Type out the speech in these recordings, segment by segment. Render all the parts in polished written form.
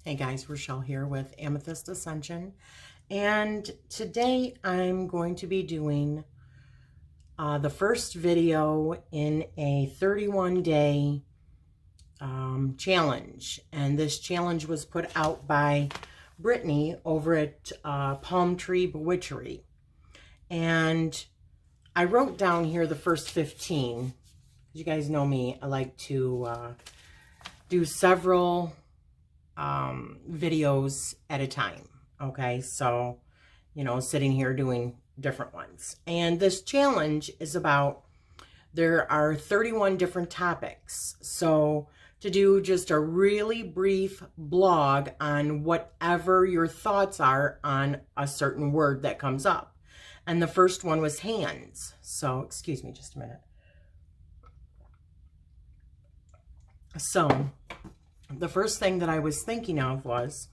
Hey guys, Rachele here with Amethyst Ascension, and today I'm going to be doing the first video in a 31-day challenge, and this challenge was put out by Brittany over at Palm Tree Bewitchery, and I wrote down here the first 15. You guys know me, I like to do several videos at a time. Okay, so sitting here doing different ones, and this challenge is about, there are 31 different topics, so to do just a really brief blog on whatever your thoughts are on a certain word that comes up. And the first one was hands, so excuse me just a minute. So the first thing that I was thinking of was,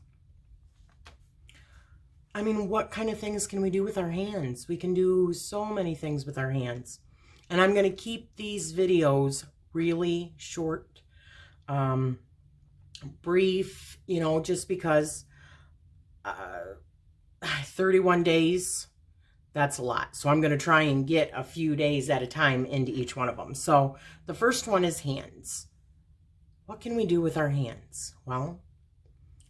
what kind of things can we do with our hands? We can do so many things with our hands. And I'm going to keep these videos really short, brief, just because 31 days, that's a lot. So I'm going to try and get a few days at a time into each one of them. So the first one is hands. What can we do with our hands? Well,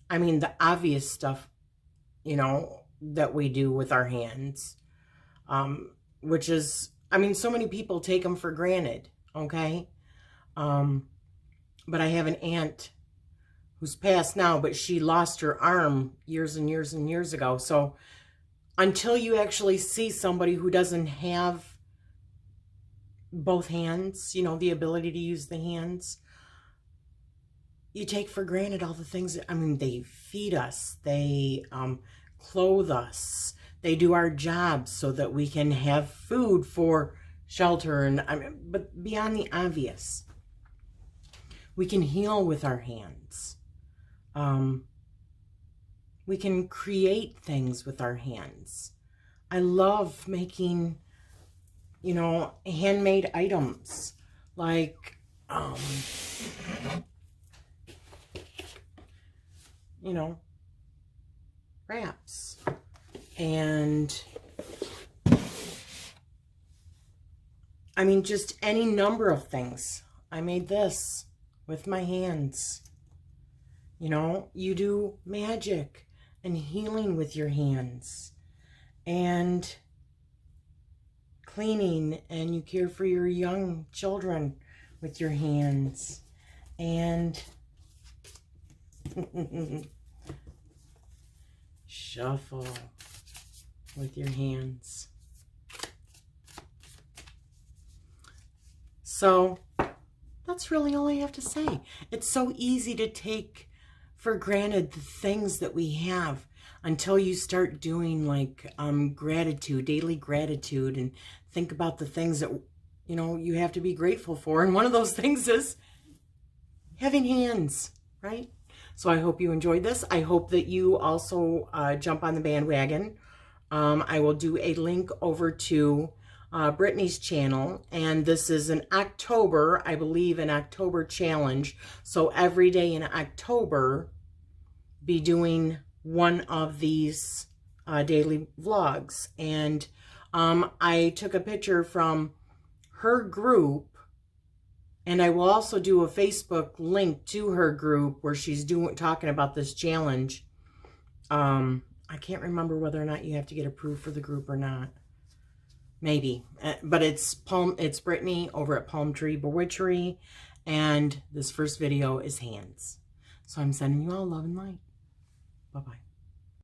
the obvious stuff, that we do with our hands, which is, so many people take them for granted, okay? But I have an aunt who's passed now, but she lost her arm years and years and years ago. So until you actually see somebody who doesn't have both hands, the ability to use the hands, you take for granted all the things that, they feed us, they clothe us, they do our jobs so that we can have food for shelter, and but beyond the obvious, we can heal with our hands. We can create things with our hands. I love making, handmade items like wraps and just any number of things. I made this with my hands. You do magic and healing with your hands, and cleaning, and you care for your young children with your hands, and shuffle with your hands. So that's really all I have to say. It's so easy to take for granted the things that we have until you start doing like gratitude, daily gratitude, and think about the things that you have to be grateful for. And one of those things is having hands, right? So I hope you enjoyed this. I hope that you also jump on the bandwagon. I will do a link over to Brittany's channel, and this is an October, I believe, an October challenge. So every day in October, be doing one of these daily vlogs. And I took a picture from her group, and I will also do a Facebook link to her group where she's talking about this challenge. I can't remember whether or not you have to get approved for the group or not. Maybe, but it's Brittany over at Palm Tree Bewitchery, and this first video is hands. So I'm sending you all love and light. Bye-bye.